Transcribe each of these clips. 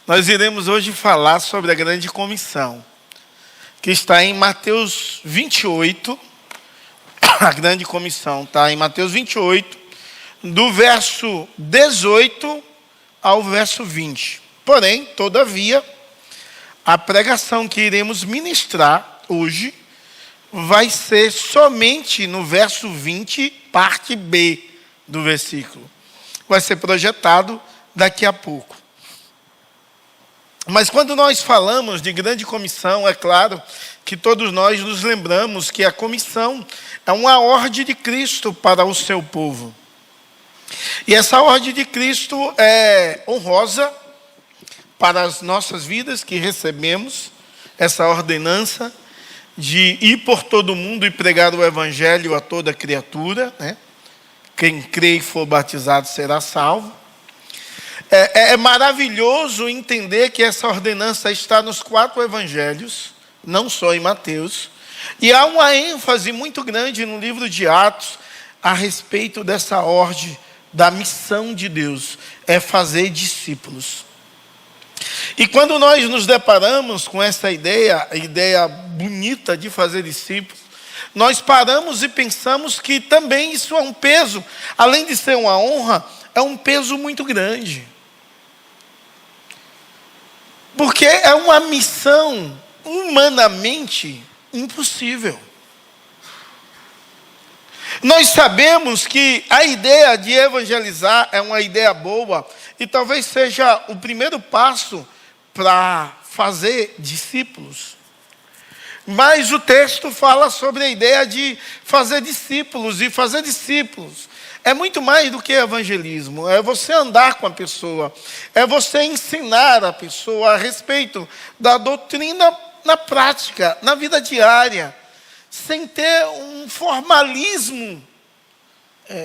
Nós iremos hoje falar sobre a grande comissão, que está em Mateus 28. A grande comissão está em Mateus 28, do verso 18 ao verso 20. Porém, todavia, a pregação que iremos ministrar hoje vai ser somente no verso 20, parte B do versículo. Vai ser projetado daqui a pouco. Mas quando nós falamos de grande comissão, é claro que todos nós nos lembramos que a comissão é uma ordem de Cristo para o seu povo. E essa ordem de Cristo é honrosa para as nossas vidas que recebemos essa ordenança de ir por todo mundo e pregar o evangelho a toda criatura, né? Quem crê e for batizado será salvo. É maravilhoso entender que essa ordenança está nos 4 evangelhos, não só em Mateus. E há uma ênfase muito grande no livro de Atos a respeito dessa ordem da missão de Deus, é fazer discípulos. E quando nós nos deparamos com essa ideia, a ideia bonita de fazer discípulos, nós paramos e pensamos que também isso é um peso, além de ser uma honra, é um peso muito grande. Porque é uma missão humanamente impossível. Nós sabemos que a ideia de evangelizar é uma ideia boa e talvez seja o primeiro passo para fazer discípulos. Mas o texto fala sobre a ideia de fazer discípulos, e fazer discípulos é muito mais do que evangelismo. É você andar com a pessoa, é você ensinar a pessoa a respeito da doutrina na prática, na vida diária, sem ter um formalismo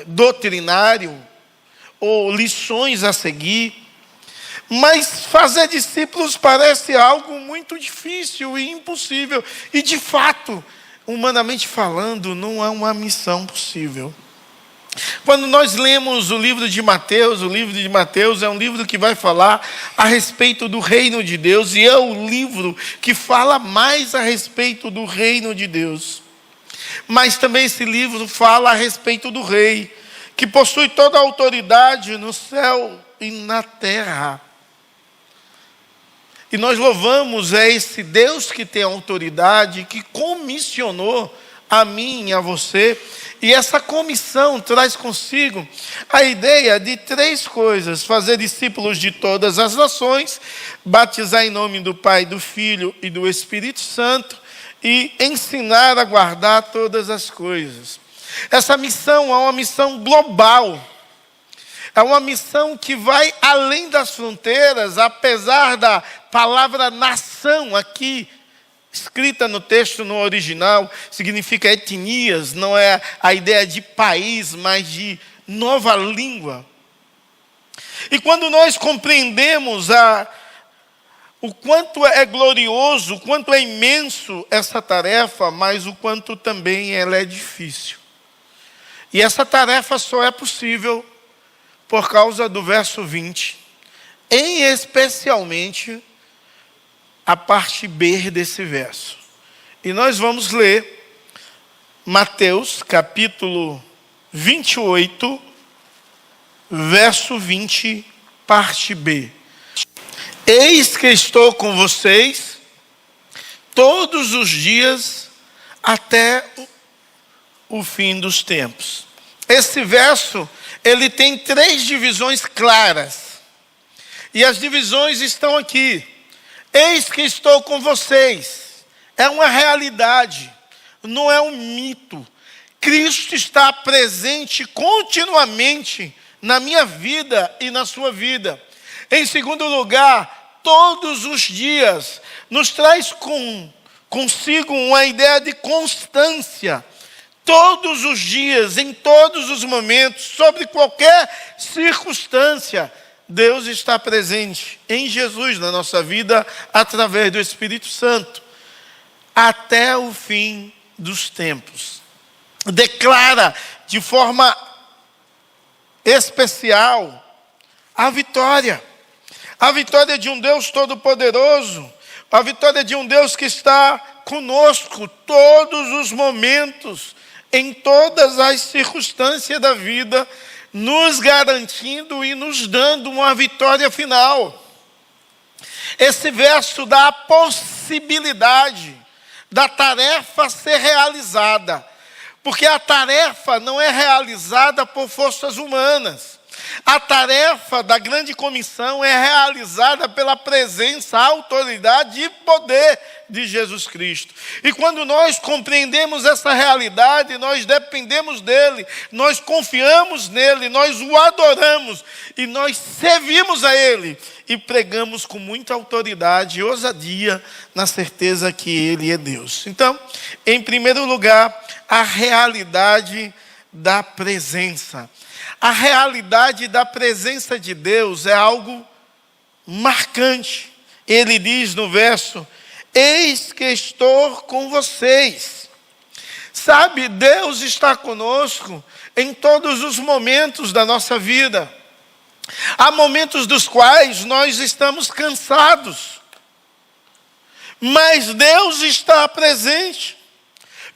doutrinário ou lições a seguir. Mas fazer discípulos parece algo muito difícil e impossível. E de fato, humanamente falando, não é uma missão possível. Quando nós lemos o livro de Mateus é um livro que vai falar a respeito do reino de Deus, e é o livro que fala mais a respeito do reino de Deus. Mas também esse livro fala a respeito do rei, que possui toda a autoridade no céu e na terra. E nós louvamos esse Deus que tem autoridade, que comissionou a mim e a você. E essa comissão traz consigo a ideia de 3 coisas: fazer discípulos de todas as nações, batizar em nome do Pai, do Filho e do Espírito Santo, e ensinar a guardar todas as coisas. Essa missão é uma missão global. É uma missão que vai além das fronteiras, apesar da palavra nação aqui, escrita no texto no original, significa etnias, não é a ideia de país, mas de nova língua. E quando nós compreendemos o quanto é glorioso, o quanto é imenso essa tarefa, mas o quanto também ela é difícil. E essa tarefa só é possível por causa do verso 20, em especialmente a parte B desse verso. E nós vamos ler Mateus capítulo 28, verso 20, parte B. Eis que estou com vocês todos os dias até o fim dos tempos. Esse verso, ele tem 3 divisões claras. E as divisões estão aqui. Eis que estou com vocês. É uma realidade, não é um mito. Cristo está presente continuamente na minha vida e na sua vida. Em segundo lugar, todos os dias nos traz consigo uma ideia de constância. Todos os dias, em todos os momentos, sobre qualquer circunstância, Deus está presente em Jesus na nossa vida, através do Espírito Santo, até o fim dos tempos. Declara de forma especial a vitória. A vitória de um Deus todo-poderoso, a vitória de um Deus que está conosco todos os momentos, em todas as circunstâncias da vida, nos garantindo e nos dando uma vitória final. Esse verso dá a possibilidade da tarefa ser realizada, porque a tarefa não é realizada por forças humanas. A tarefa da grande comissão é realizada pela presença, autoridade e poder de Jesus Cristo. E quando nós compreendemos essa realidade, nós dependemos dele, nós confiamos nele, nós o adoramos e nós servimos a ele e pregamos com muita autoridade e ousadia na certeza que ele é Deus. Então, em primeiro lugar, a realidade da presença. A realidade da presença de Deus é algo marcante. Ele diz no verso: eis que estou com vocês. Sabe, Deus está conosco em todos os momentos da nossa vida. Há momentos dos quais nós estamos cansados, mas Deus está presente,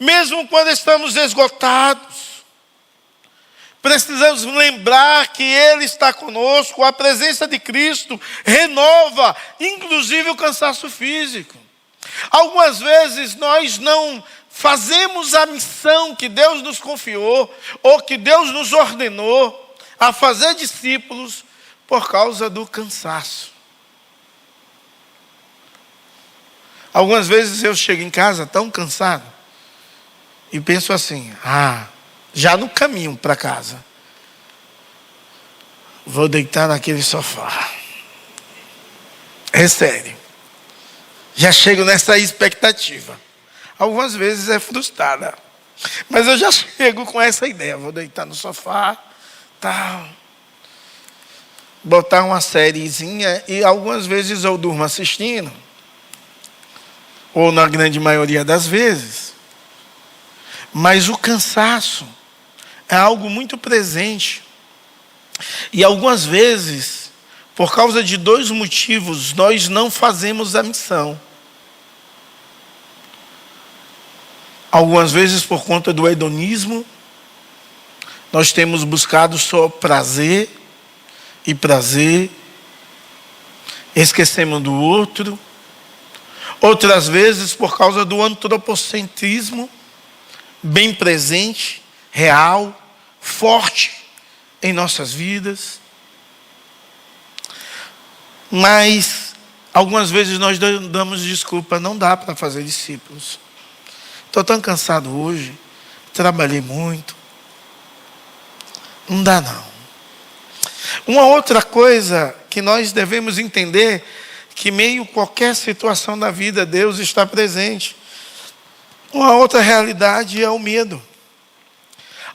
mesmo quando estamos esgotados. Precisamos lembrar que Ele está conosco, a presença de Cristo renova, inclusive o cansaço físico. Algumas vezes nós não fazemos a missão que Deus nos confiou, ou que Deus nos ordenou a fazer discípulos por causa do cansaço. Algumas vezes eu chego em casa tão cansado e penso assim: já no caminho para casa, vou deitar naquele sofá. É sério. Já chego nessa expectativa. Algumas vezes é frustrada, mas eu já chego com essa ideia: vou deitar no sofá, tal, botar uma sériezinha, e algumas vezes eu durmo assistindo, ou na grande maioria das vezes. Mas o cansaço é algo muito presente. E algumas vezes, por causa de dois motivos, nós não fazemos a missão. Algumas vezes por conta do hedonismo, nós temos buscado só prazer, esquecemos do outro. Outras vezes por causa do antropocentrismo, bem presente, real, forte em nossas vidas. Mas algumas vezes nós damos desculpa: não dá para fazer discípulos. Estou tão cansado hoje, trabalhei muito. Não dá não. Uma outra coisa que nós devemos entender, que meio qualquer situação da vida, Deus está presente. Uma outra realidade é o medo.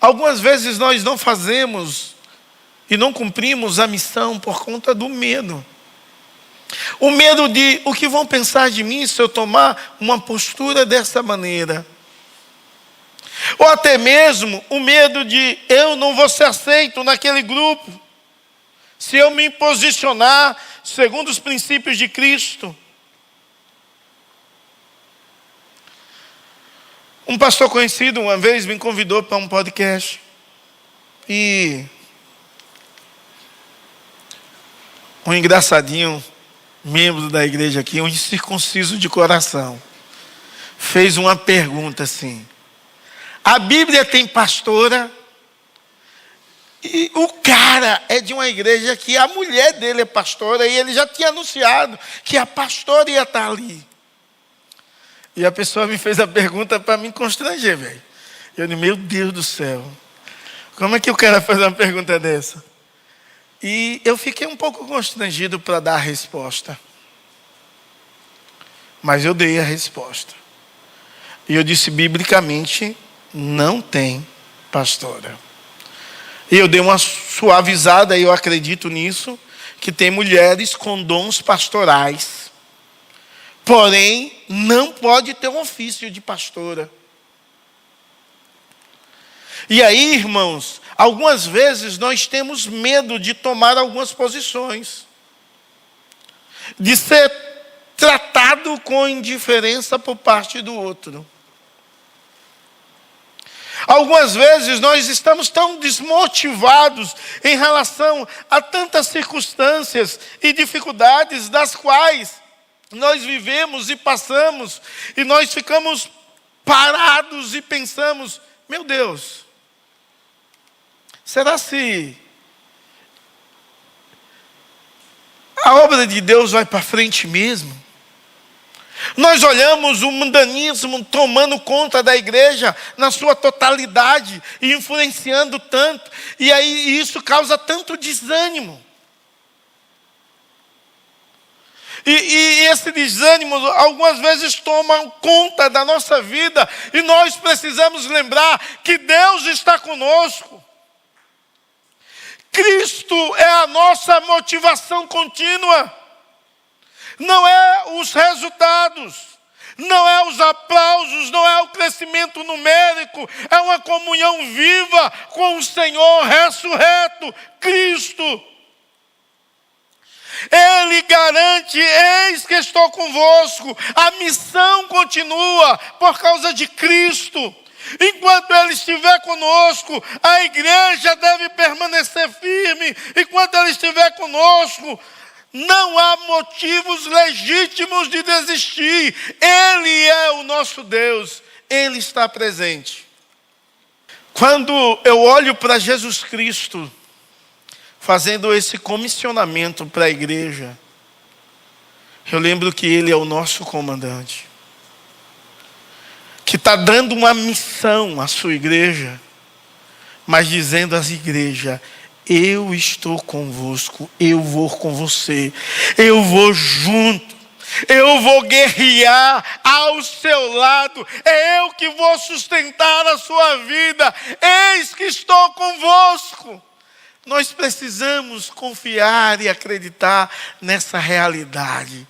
Algumas vezes nós não fazemos e não cumprimos a missão por conta do medo. O medo de o que vão pensar de mim se eu tomar uma postura dessa maneira. Ou até mesmo o medo de eu não vou ser aceito naquele grupo se eu me posicionar segundo os princípios de Cristo. Um pastor conhecido uma vez me convidou para um podcast. E um engraçadinho, membro da igreja aqui, um incircunciso de coração, fez uma pergunta assim: a Bíblia tem pastora? E o cara é de uma igreja que a mulher dele é pastora, e ele já tinha anunciado que a pastora ia estar ali. E a pessoa me fez a pergunta para me constranger, velho. Eu disse: meu Deus do céu, como é que o cara faz uma pergunta dessa? E eu fiquei um pouco constrangido para dar a resposta. Mas eu dei a resposta. E eu disse: biblicamente, não tem pastora. E eu dei uma suavizada, e eu acredito nisso, que tem mulheres com dons pastorais. Porém, não pode ter um ofício de pastora. E aí, irmãos, algumas vezes nós temos medo de tomar algumas posições. de ser tratado com indiferença por parte do outro. Algumas vezes nós estamos tão desmotivados em relação a tantas circunstâncias e dificuldades das quais nós vivemos e passamos, e nós ficamos parados e pensamos: meu Deus, será se a obra de Deus vai para frente mesmo? Nós olhamos o mundanismo tomando conta da igreja na sua totalidade e influenciando tanto, e aí isso causa tanto desânimo. E esse desânimo algumas vezes toma conta da nossa vida, e nós precisamos lembrar que Deus está conosco. Cristo é a nossa motivação contínua. Não é os resultados, não é os aplausos, não é o crescimento numérico, é uma comunhão viva com o Senhor ressurreto, Cristo. Ele garante: eis que estou convosco. A missão continua por causa de Cristo. Enquanto Ele estiver conosco, a igreja deve permanecer firme. Enquanto Ele estiver conosco, não há motivos legítimos de desistir. Ele é o nosso Deus, Ele está presente. Quando eu olho para Jesus Cristo fazendo esse comissionamento para a igreja, eu lembro que Ele é o nosso comandante, que está dando uma missão à sua igreja, mas dizendo às igrejas: eu estou convosco, eu vou com você, eu vou junto, eu vou guerrear ao seu lado, é eu que vou sustentar a sua vida, eis que estou convosco. Nós precisamos confiar e acreditar nessa realidade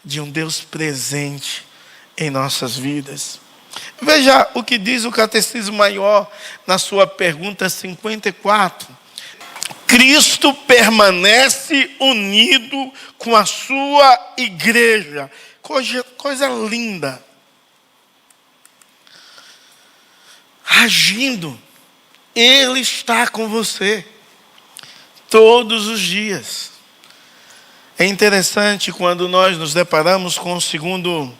de um Deus presente em nossas vidas. Veja o que diz o Catecismo Maior na sua pergunta 54. Cristo permanece unido com a sua igreja. Coisa linda. Agindo. Ele está com você todos os dias. É interessante quando nós nos deparamos com o segundo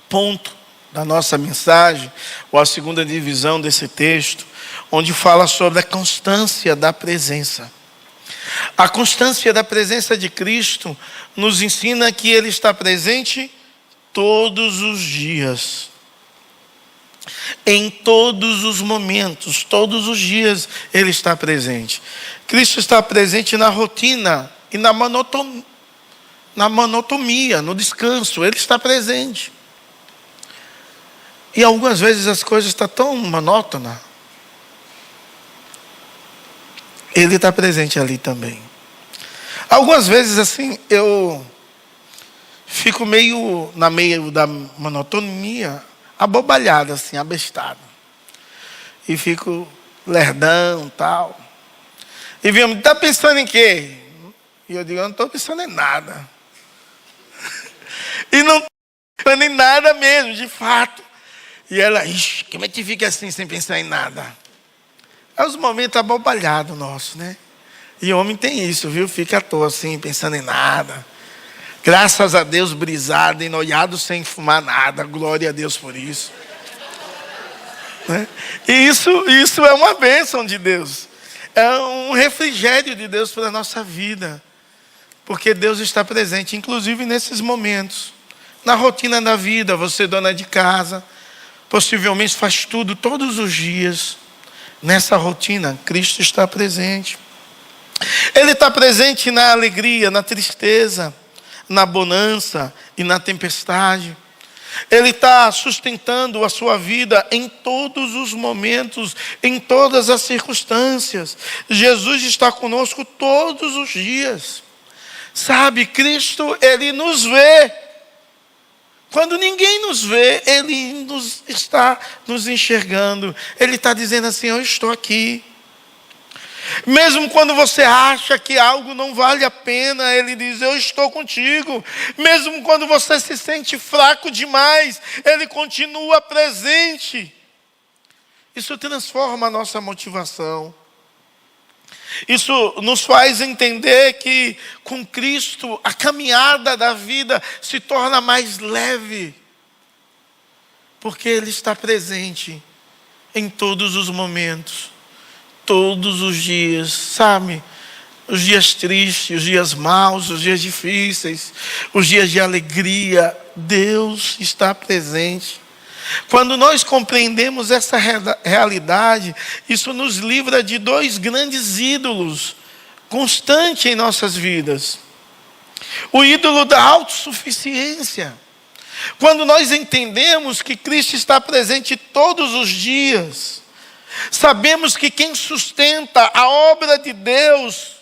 ponto da nossa mensagem, ou a segunda divisão desse texto, onde fala sobre a constância da presença. A constância da presença de Cristo nos ensina que Ele está presente todos os dias. Em todos os momentos, todos os dias Ele está presente. Cristo está presente na rotina e na monotonia, no descanso. Ele está presente. E algumas vezes as coisas estão tão monótonas. Ele está presente ali também. Algumas vezes assim, eu fico meio da monotonia, abobalhado assim, abestado. E fico lerdão, tal. E vem, está pensando em quê? E eu digo: eu não estou pensando em nada. E não estou pensando em nada mesmo, de fato. E ela: ixi, como é que fica assim sem pensar em nada? É os momentos abobalhados nossos, né? E homem tem isso, viu? Fica à toa assim, pensando em nada. Graças a Deus, brisado, enoiado, sem fumar nada. Glória a Deus por isso. Né? E isso é uma bênção de Deus. É um refrigério de Deus para a nossa vida. Porque Deus está presente, inclusive nesses momentos. Na rotina da vida, você dona de casa, possivelmente faz tudo todos os dias. Nessa rotina, Cristo está presente. Ele está presente na alegria, na tristeza, na bonança e na tempestade. Ele está sustentando a sua vida em todos os momentos, em todas as circunstâncias. Jesus está conosco todos os dias. Sabe, Cristo, Ele nos vê. Quando ninguém nos vê, Ele está nos enxergando. Ele está dizendo assim: eu estou aqui. Mesmo quando você acha que algo não vale a pena, Ele diz, eu estou contigo. Mesmo quando você se sente fraco demais, Ele continua presente. Isso transforma a nossa motivação. Isso nos faz entender que com Cristo a caminhada da vida se torna mais leve. Porque Ele está presente em todos os momentos, todos os dias, sabe? Os dias tristes, os dias maus, os dias difíceis, os dias de alegria, Deus está presente. Quando nós compreendemos essa realidade, isso nos livra de dois grandes ídolos constantes em nossas vidas. O ídolo da autossuficiência. Quando nós entendemos que Cristo está presente todos os dias, sabemos que quem sustenta a obra de Deus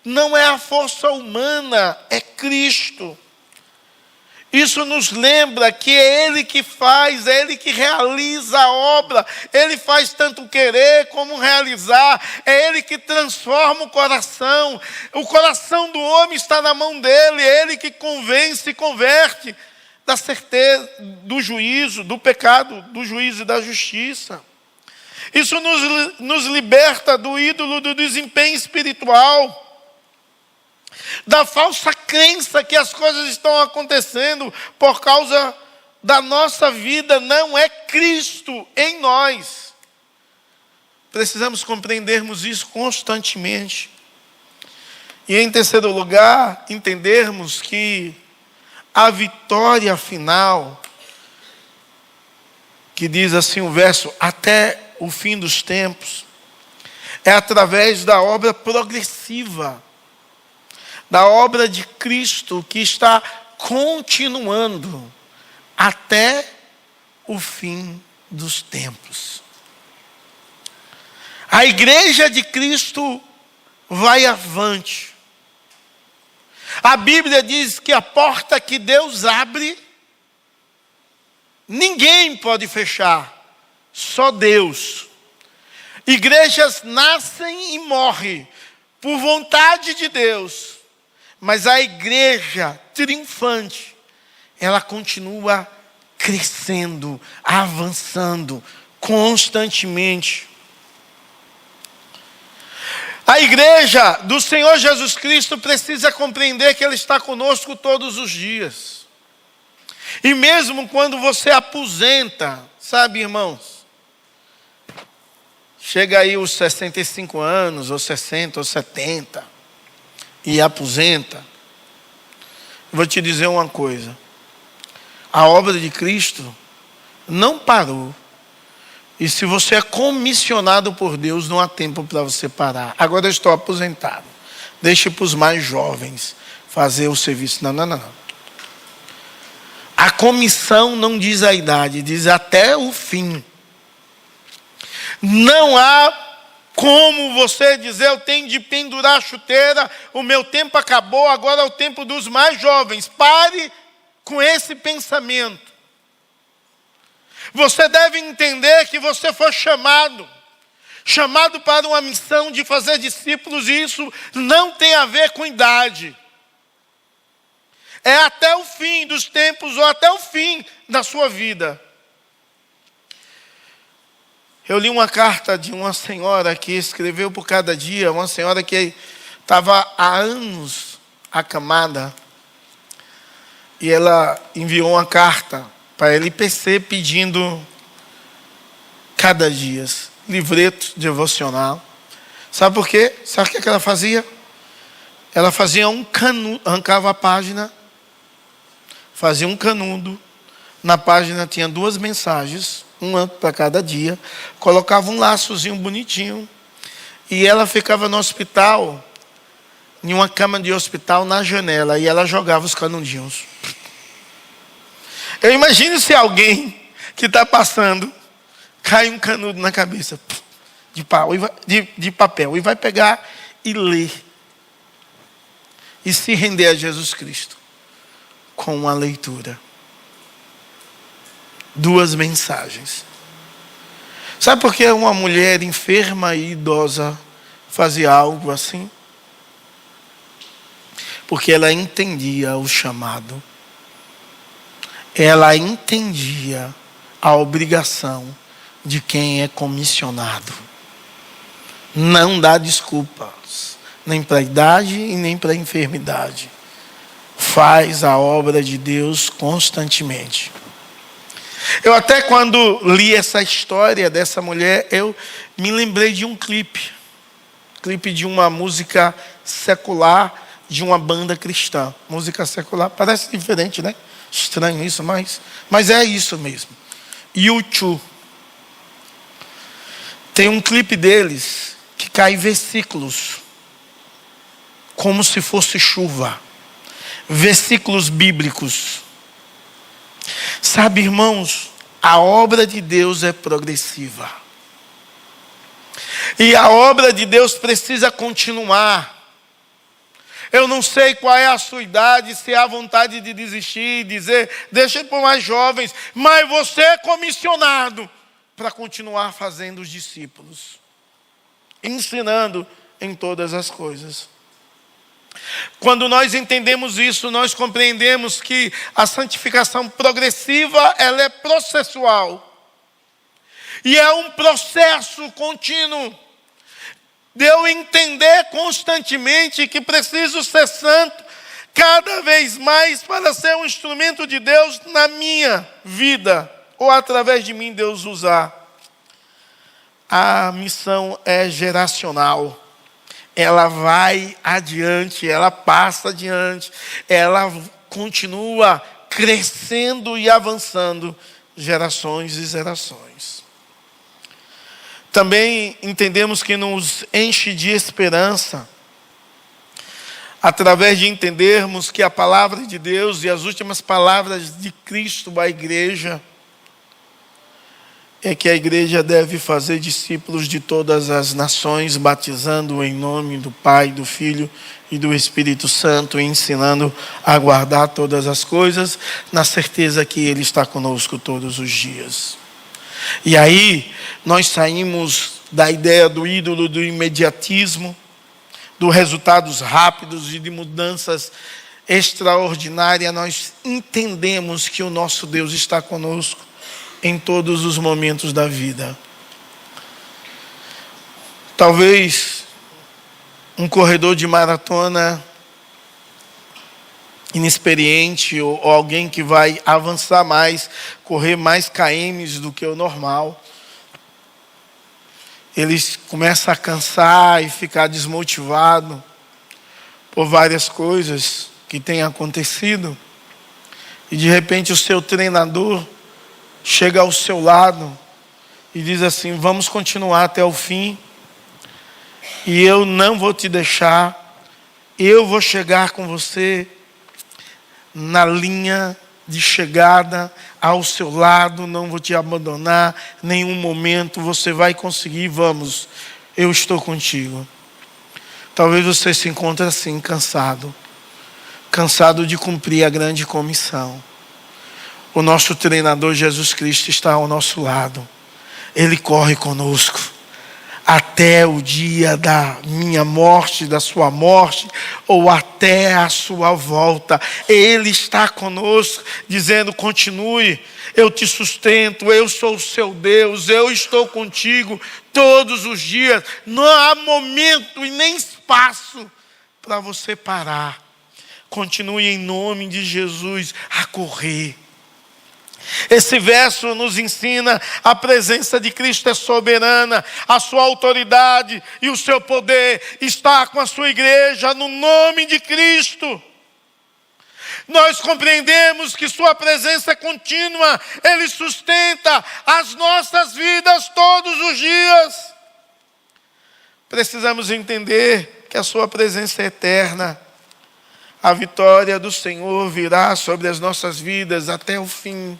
não é a força humana, é Cristo. Isso nos lembra que é Ele que faz, é Ele que realiza a obra. Ele faz tanto querer como realizar. É Ele que transforma o coração. O coração do homem está na mão dEle. É Ele que convence e converte da certeza, do juízo, do pecado, do juízo e da justiça. Isso nos liberta do ídolo do desempenho espiritual, da falsa crença que as coisas estão acontecendo por causa da nossa vida, não é Cristo em nós. Precisamos compreendermos isso constantemente. E em terceiro lugar, entendermos que a vitória final, que diz assim o verso, até o fim dos tempos, é através da obra progressiva, da obra de Cristo que está continuando até o fim dos tempos. A igreja de Cristo vai avante. A Bíblia diz que a porta que Deus abre, ninguém pode fechar, só Deus. Igrejas nascem e morrem por vontade de Deus, mas a igreja triunfante, ela continua crescendo, avançando constantemente. A igreja do Senhor Jesus Cristo precisa compreender que Ele está conosco todos os dias. E mesmo quando você aposenta, sabe, irmãos, chega aí os 65 anos, ou 60, ou 70, e aposenta, vou te dizer uma coisa, a obra de Cristo não parou. E se você é comissionado por Deus, não há tempo para você parar. Agora eu estou aposentado, deixe para os mais jovens fazer o serviço. Não. A comissão não diz a idade, diz até o fim. Não há como você dizer, eu tenho de pendurar a chuteira, o meu tempo acabou, agora é o tempo dos mais jovens. Pare com esse pensamento. Você deve entender que você foi chamado para uma missão de fazer discípulos, e isso não tem a ver com idade. É até o fim dos tempos, ou até o fim da sua vida. Eu li uma carta de uma senhora que escreveu por cada dia, uma senhora que estava há anos acamada, e ela enviou uma carta para a LPC pedindo cada dia livreto devocional. Sabe por quê? Sabe o que ela fazia? Ela fazia um canudo, arrancava a página, fazia um canudo, na página tinha 2 mensagens, uma para cada dia, colocava um laçozinho bonitinho, e ela ficava no hospital, em uma cama de hospital, na janela, e ela jogava os canudinhos. Eu imagino se alguém que está passando, cai um canudo na cabeça, de papel, e vai pegar e ler, e se render a Jesus Cristo, com uma leitura. 2 mensagens. Sabe por que uma mulher enferma e idosa fazia algo assim? Porque ela entendia o chamado. Ela entendia a obrigação de quem é comissionado. Não dá desculpas, nem para a idade e nem para a enfermidade. Faz a obra de Deus constantemente. Eu até quando li essa história dessa mulher, eu me lembrei de um clipe de uma música secular, de uma banda cristã. Música secular, parece diferente, né? Estranho isso, mas é isso mesmo. U2. Tem um clipe deles que cai versículos, como se fosse chuva. Versículos bíblicos. Sabe, irmãos, a obra de Deus é progressiva. E a obra de Deus precisa continuar. Eu não sei qual é a sua idade, se há vontade de desistir, dizer, deixa para mais jovens, mas você é comissionado para continuar fazendo os discípulos, ensinando em todas as coisas. Quando nós entendemos isso, nós compreendemos que a santificação progressiva, ela é processual. E é um processo contínuo de eu entender constantemente que preciso ser santo cada vez mais para ser um instrumento de Deus na minha vida, ou através de mim Deus usar. A missão é geracional. Ela vai adiante, ela passa adiante, ela continua crescendo e avançando gerações e gerações. Também entendemos que nos enche de esperança, através de entendermos que a palavra de Deus e as últimas palavras de Cristo à igreja, é que a igreja deve fazer discípulos de todas as nações, batizando em nome do Pai, do Filho e do Espírito Santo, e ensinando a guardar todas as coisas, na certeza que Ele está conosco todos os dias. E aí, nós saímos da ideia do ídolo, do imediatismo, dos resultados rápidos e de mudanças extraordinárias. Nós entendemos que o nosso Deus está conosco em todos os momentos da vida. Talvez um corredor de maratona inexperiente ou alguém que vai avançar mais, correr mais kms do que o normal, eles começam a cansar e ficar desmotivado por várias coisas que têm acontecido, e de repente o seu treinador chega ao seu lado e diz assim: vamos continuar até o fim, e eu não vou te deixar, eu vou chegar com você na linha de chegada, ao seu lado, não vou te abandonar, nenhum momento, você vai conseguir, vamos, eu estou contigo. Talvez você se encontre assim, cansado de cumprir a grande comissão. O nosso treinador Jesus Cristo está ao nosso lado, Ele corre conosco até o dia da minha morte, da sua morte, ou até a sua volta. Ele está conosco, dizendo: continue, eu te sustento, eu sou o seu Deus, eu estou contigo todos os dias. Não há momento e nem espaço para você parar. Continue em nome de Jesus a correr. Esse verso nos ensina a presença de Cristo é soberana, a sua autoridade e o seu poder está com a sua igreja no nome de Cristo. Nós compreendemos que sua presença é contínua, Ele sustenta as nossas vidas todos os dias. Precisamos entender que a sua presença é eterna. A vitória do Senhor virá sobre as nossas vidas até o fim.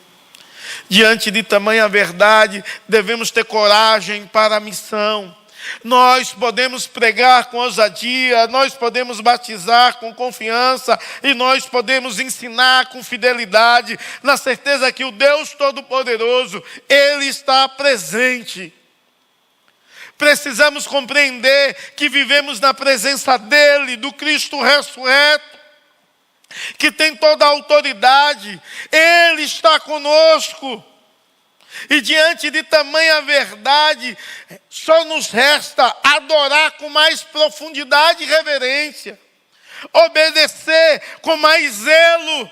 Diante de tamanha verdade, devemos ter coragem para a missão. Nós podemos pregar com ousadia, nós podemos batizar com confiança e nós podemos ensinar com fidelidade, na certeza que o Deus Todo-Poderoso, Ele está presente. Precisamos compreender que vivemos na presença dele, do Cristo ressurreto, que tem toda a autoridade. Ele está conosco. E diante de tamanha verdade, só nos resta adorar com mais profundidade e reverência, obedecer com mais zelo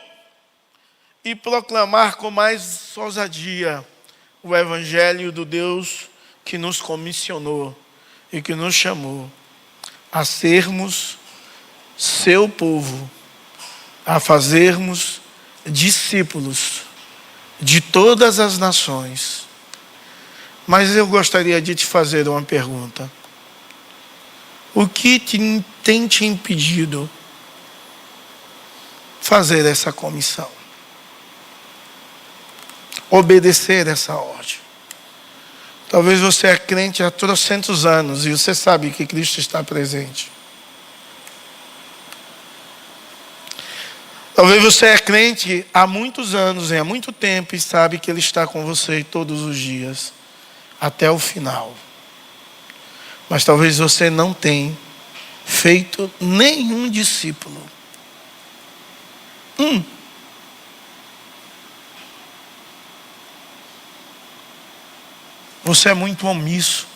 e proclamar com mais ousadia o Evangelho do Deus que nos comissionou e que nos chamou a sermos seu povo, a fazermos discípulos de todas as nações. Mas eu gostaria de te fazer uma pergunta. O que tem te impedido fazer essa comissão? Obedecer essa ordem? Talvez você é crente há trocentos anos e você sabe que Cristo está presente. Talvez você é crente há muitos anos e há muito tempo e sabe que Ele está com você todos os dias, até o final. Mas talvez você não tenha feito nenhum discípulo. Você é muito omisso.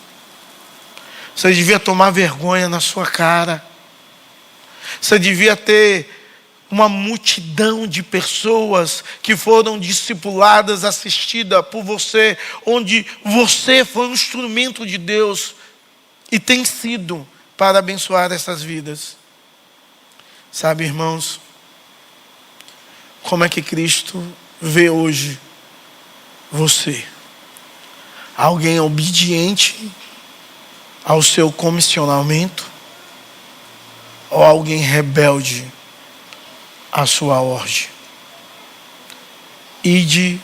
Você devia tomar vergonha na sua cara. Você devia ter uma multidão de pessoas que foram discipuladas, assistidas por você, onde você foi um instrumento de Deus e tem sido para abençoar essas vidas. Sabe, irmãos, como é que Cristo vê hoje você? Alguém obediente ao seu comissionamento ou alguém rebelde à sua ordem? Ide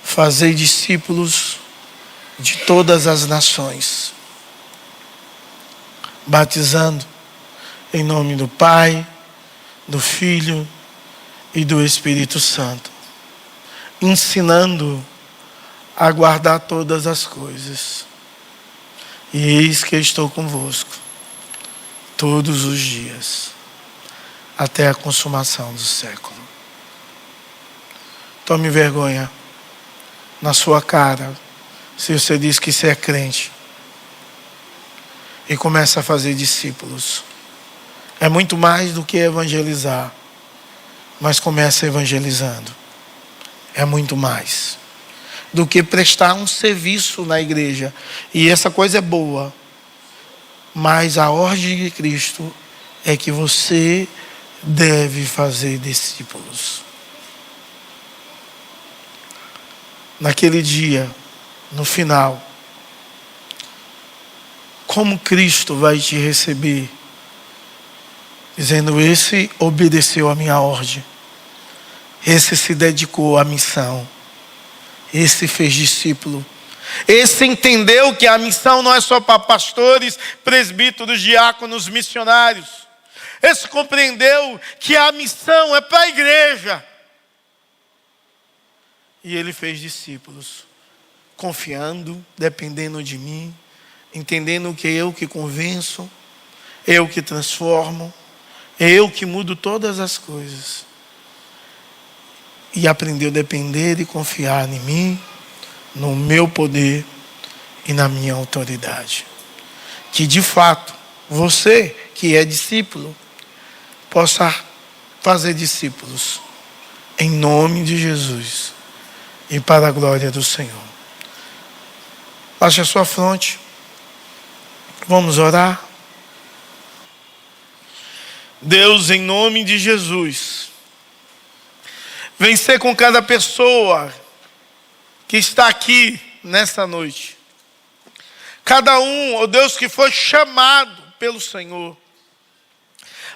fazer discípulos de todas as nações, batizando em nome do Pai, do Filho e do Espírito Santo, ensinando a guardar todas as coisas. E eis que estou convosco todos os dias, até a consumação do século. Tome vergonha na sua cara, se você diz que você é crente, e começa a fazer discípulos. É muito mais do que evangelizar, mas começa evangelizando. É muito mais do que prestar um serviço na igreja. E essa coisa é boa. Mas a ordem de Cristo é que você deve fazer discípulos. Naquele dia, no final, como Cristo vai te receber? Dizendo: esse obedeceu a minha ordem. Esse se dedicou à missão. Esse fez discípulo. Esse entendeu que a missão não é só para pastores, presbíteros, diáconos, missionários. Esse compreendeu que a missão é para a igreja. E ele fez discípulos, confiando, dependendo de mim, entendendo que é eu que convenço, eu que transformo, é eu que mudo todas as coisas. E aprendeu a depender e confiar em mim, no meu poder e na minha autoridade. Que de fato, você que é discípulo, possa fazer discípulos em nome de Jesus e para a glória do Senhor. Baixe a sua fronte. Vamos orar. Deus, em nome de Jesus, vem ser com cada pessoa que está aqui nesta noite. Cada um, ó Deus, que foi chamado pelo Senhor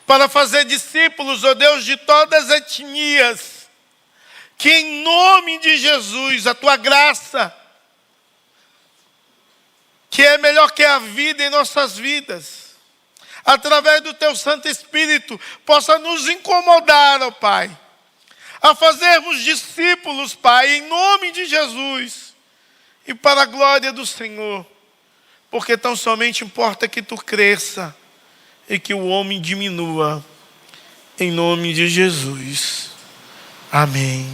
para fazer discípulos, ó Deus, de todas as etnias. Que em nome de Jesus, a tua graça, que é melhor que a vida em nossas vidas, através do teu Santo Espírito, possa nos incomodar, ó Pai, a fazermos discípulos, Pai, em nome de Jesus, e para a glória do Senhor. porque tão somente importa que tu cresça e que o homem diminua. Em nome de Jesus. Amém.